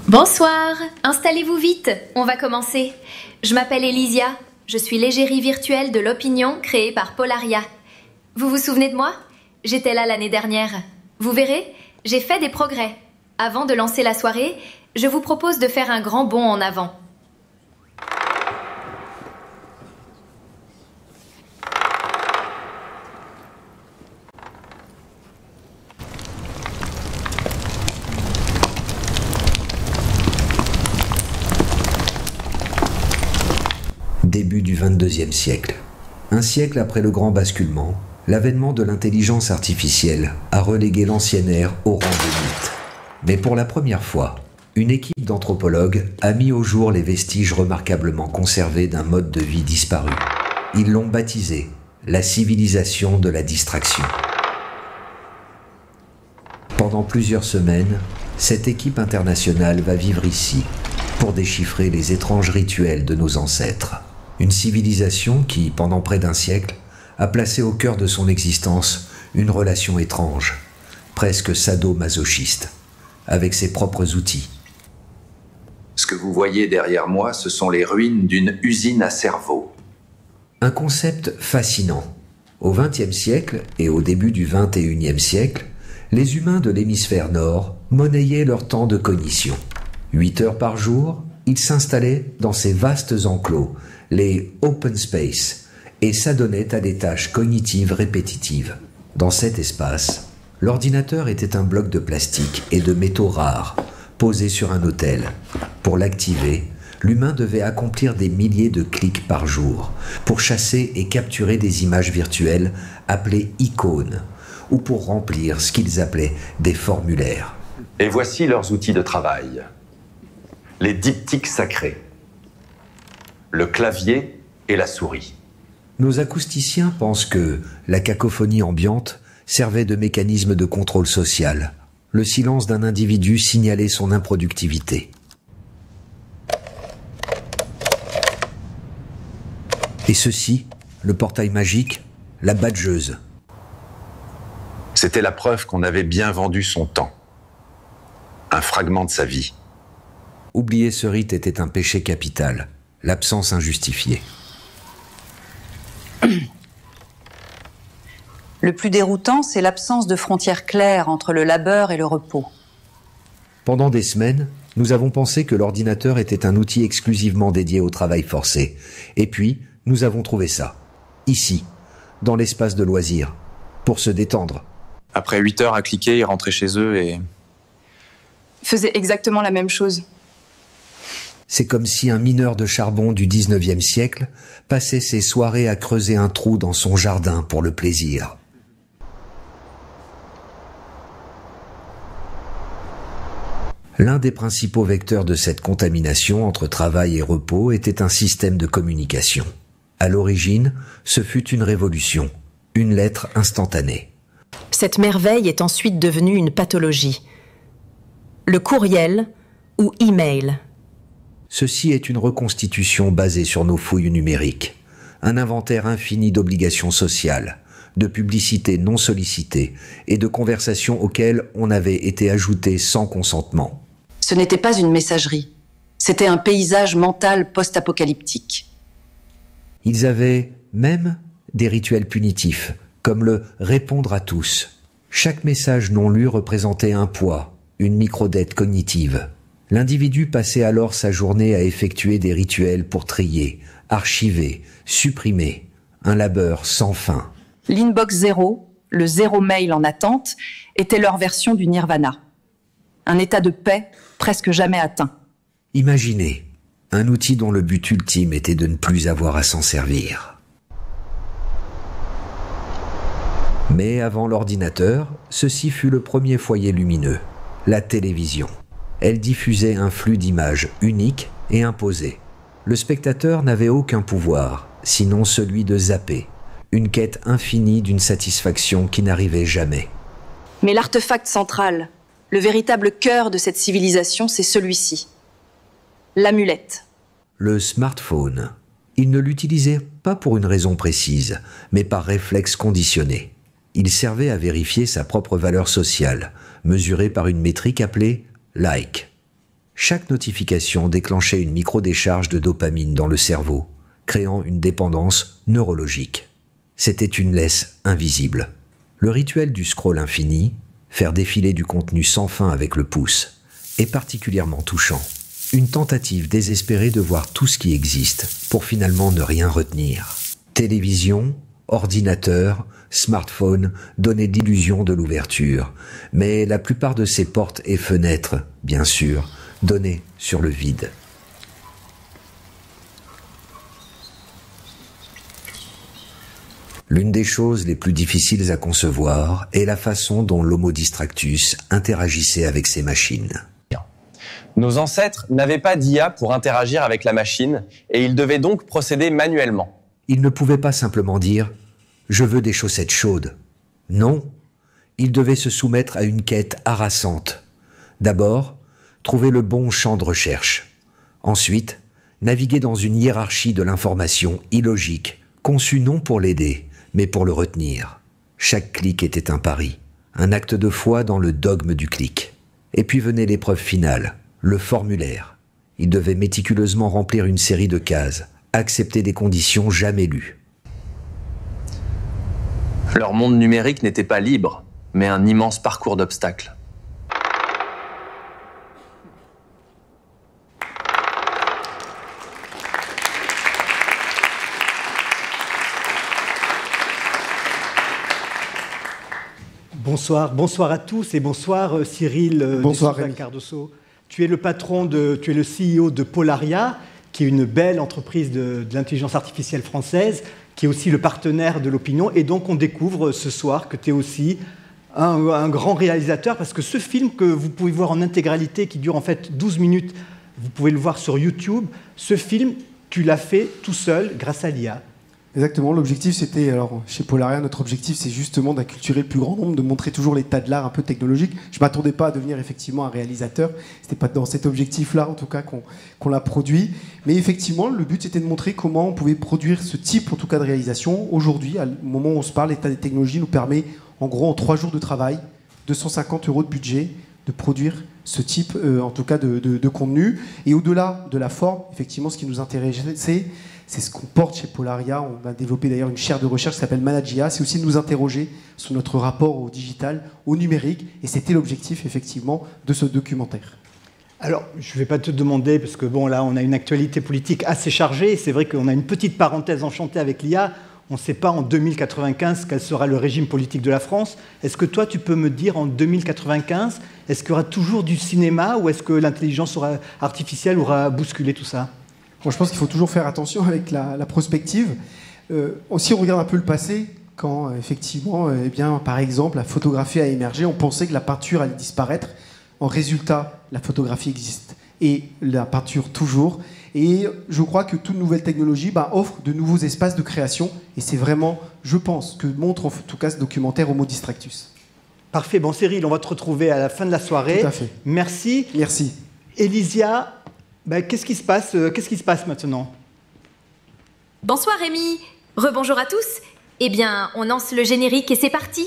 Bonsoir, installez-vous vite, on va commencer. Je m'appelle Elysia, je suis l'égérie virtuelle de l'opinion créée par Polaria. Vous vous souvenez de moi? J'étais là l'année dernière. Vous verrez, j'ai fait des progrès. Avant de lancer la soirée, je vous propose de faire un grand bond en avant. Début du XXIe siècle. Un siècle après le grand basculement, l'avènement de l'intelligence artificielle a relégué l'ancienne ère au rang de mythe. Mais pour la première fois, une équipe d'anthropologues a mis au jour les vestiges remarquablement conservés d'un mode de vie disparu. Ils l'ont baptisé la civilisation de la distraction. Pendant plusieurs semaines, cette équipe internationale va vivre ici pour déchiffrer les étranges rituels de nos ancêtres. Une civilisation qui, pendant près d'un siècle, a placé au cœur de son existence une relation étrange, presque sado-masochiste, avec ses propres outils. Ce que vous voyez derrière moi, ce sont les ruines d'une usine à cerveau. Un concept fascinant. Au XXe siècle et au début du XXIe siècle, les humains de l'hémisphère nord monnayaient leur temps de cognition. 8 heures par jour, ils s'installaient dans ces vastes enclos, les open space, et s'adonnaient à des tâches cognitives répétitives. Dans cet espace, l'ordinateur était un bloc de plastique et de métaux rares, posé sur un autel. Pour l'activer, l'humain devait accomplir des milliers de clics par jour, pour chasser et capturer des images virtuelles appelées icônes, ou pour remplir ce qu'ils appelaient des formulaires. Et voici leurs outils de travail. Les diptyques sacrés, le clavier et la souris. Nos acousticiens pensent que la cacophonie ambiante servait de mécanisme de contrôle social. Le silence d'un individu signalait son improductivité. Et ceci, le portail magique, la badgeuse. C'était la preuve qu'on avait bien vendu son temps. Un fragment de sa vie. Oublier ce rite était un péché capital, l'absence injustifiée. Le plus déroutant, c'est l'absence de frontières claires entre le labeur et le repos. Pendant des semaines, nous avons pensé que l'ordinateur était un outil exclusivement dédié au travail forcé. Et puis, nous avons trouvé ça, ici, dans l'espace de loisirs, pour se détendre. Après 8 heures à cliquer, ils rentraient chez eux et... faisaient exactement la même chose. C'est comme si un mineur de charbon du XIXe siècle passait ses soirées à creuser un trou dans son jardin pour le plaisir. L'un des principaux vecteurs de cette contamination entre travail et repos était un système de communication. À l'origine, ce fut une révolution, une lettre instantanée. Cette merveille est ensuite devenue une pathologie. Le courriel ou email. Ceci est une reconstitution basée sur nos fouilles numériques. Un inventaire infini d'obligations sociales, de publicités non sollicitées et de conversations auxquelles on avait été ajouté sans consentement. Ce n'était pas une messagerie. C'était un paysage mental post-apocalyptique. Ils avaient même des rituels punitifs, comme le « répondre à tous ». Chaque message non lu représentait un poids, une microdette cognitive. L'individu passait alors sa journée à effectuer des rituels pour trier, archiver, supprimer, un labeur sans fin. L'inbox 0, le 0 mail en attente, était leur version du nirvana. Un état de paix presque jamais atteint. Imaginez, un outil dont le but ultime était de ne plus avoir à s'en servir. Mais avant l'ordinateur, ceci fut le premier foyer lumineux, la télévision. Elle diffusait un flux d'images unique et imposé. Le spectateur n'avait aucun pouvoir, sinon celui de zapper, une quête infinie d'une satisfaction qui n'arrivait jamais. Mais l'artefact central, le véritable cœur de cette civilisation, c'est celui-ci. L'amulette. Le smartphone. Il ne l'utilisait pas pour une raison précise, mais par réflexe conditionné. Il servait à vérifier sa propre valeur sociale, mesurée par une métrique appelée « like ». Chaque notification déclenchait une micro-décharge de dopamine dans le cerveau, créant une dépendance neurologique. C'était une laisse invisible. Le rituel du scroll infini, faire défiler du contenu sans fin avec le pouce, est particulièrement touchant. Une tentative désespérée de voir tout ce qui existe pour finalement ne rien retenir. Télévision, ordinateur, smartphone donnaient l'illusion de l'ouverture, mais la plupart de ces portes et fenêtres, bien sûr, donnaient sur le vide. L'une des choses les plus difficiles à concevoir est la façon dont l'Homo distractus interagissait avec ces machines. Nos ancêtres n'avaient pas d'IA pour interagir avec la machine et ils devaient donc procéder manuellement. Ils ne pouvaient pas simplement dire « je veux des chaussettes chaudes ». Non, ils devaient se soumettre à une quête harassante. D'abord, trouver le bon champ de recherche. Ensuite, naviguer dans une hiérarchie de l'information illogique, conçue non pour l'aider, mais pour le retenir. Chaque clic était un pari, un acte de foi dans le dogme du clic. Et puis venait l'épreuve finale, le formulaire. Ils devaient méticuleusement remplir une série de cases, accepter des conditions jamais lues. Leur monde numérique n'était pas libre, mais un immense parcours d'obstacles. Bonsoir à tous et bonsoir Cyril. Bonsoir Cardoso. Tu es le tu es le CEO de Polaria, qui est une belle entreprise de l'intelligence artificielle française, qui est aussi le partenaire de l'Opinion. Et donc on découvre ce soir que tu es aussi un grand réalisateur, parce que ce film que vous pouvez voir en intégralité, qui dure en fait 12 minutes, vous pouvez le voir sur YouTube, ce film, tu l'as fait tout seul grâce à l'IA. Exactement, l'objectif c'était, alors chez Polaria, notre objectif c'est justement d'acculturer le plus grand nombre, de montrer toujours l'état de l'art un peu technologique. Je ne m'attendais pas à devenir effectivement un réalisateur, c'était pas dans cet objectif-là en tout cas qu'on l'a produit. Mais effectivement, le but c'était de montrer comment on pouvait produire ce type en tout cas de réalisation. Aujourd'hui, au moment où on se parle, l'état des technologies nous permet en gros en 3 jours de travail, 250 € de budget, de produire ce type en tout cas de contenu. Et au-delà de la forme, effectivement ce qui nous intéressait, c'est ce qu'on porte chez Polaria. On a développé d'ailleurs une chaire de recherche qui s'appelle Managia. C'est aussi de nous interroger sur notre rapport au digital, au numérique. Et c'était l'objectif, effectivement, de ce documentaire. Alors, je ne vais pas te demander, parce que bon, là, on a une actualité politique assez chargée. C'est vrai qu'on a une petite parenthèse enchantée avec l'IA. On ne sait pas en 2095 quel sera le régime politique de la France. Est-ce que toi, tu peux me dire en 2095, est-ce qu'il y aura toujours du cinéma ou est-ce que l'intelligence artificielle aura bousculé tout ça ? Bon, je pense qu'il faut toujours faire attention avec la prospective. Si on regarde un peu le passé, quand effectivement, eh bien, par exemple, la photographie a émergé, on pensait que la peinture allait disparaître. En résultat, la photographie existe et la peinture toujours. Et je crois que toute nouvelle technologie offre de nouveaux espaces de création. Et c'est vraiment, je pense, que montre en tout cas ce documentaire Homo Distractus. Parfait. Bon, Cyril, on va te retrouver à la fin de la soirée. Tout à fait. Merci. Merci. Elysia, qu'est-ce qui se passe maintenant? Bonsoir Rémi. Rebonjour à tous. Eh bien, on lance le générique et c'est parti.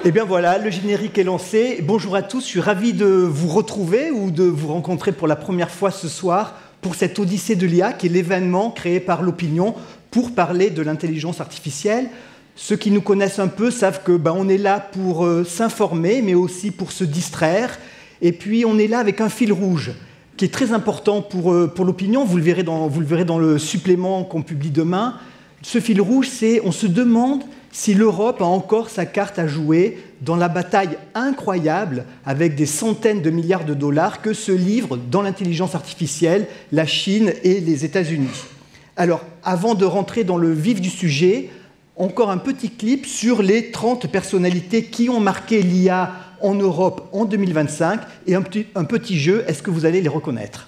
Eh bien voilà, le générique est lancé. Bonjour à tous, je suis ravi de vous retrouver ou de vous rencontrer pour la première fois ce soir pour cette Odyssée de l'IA, qui est l'événement créé par l'Opinion pour parler de l'intelligence artificielle. Ceux qui nous connaissent un peu savent que on est là pour s'informer, mais aussi pour se distraire. Et puis on est là avec un fil rouge. qui est très important pour l'opinion. Vous le verrez dans le supplément qu'on publie demain. Ce fil rouge, c'est on se demande si l'Europe a encore sa carte à jouer dans la bataille incroyable avec des centaines de milliards de dollars que se livrent dans l'intelligence artificielle la Chine et les États-Unis. Alors, avant de rentrer dans le vif du sujet, encore un petit clip sur les 30 personnalités qui ont marqué l'IA en Europe en 2025 et un petit jeu, est-ce que vous allez les reconnaître ?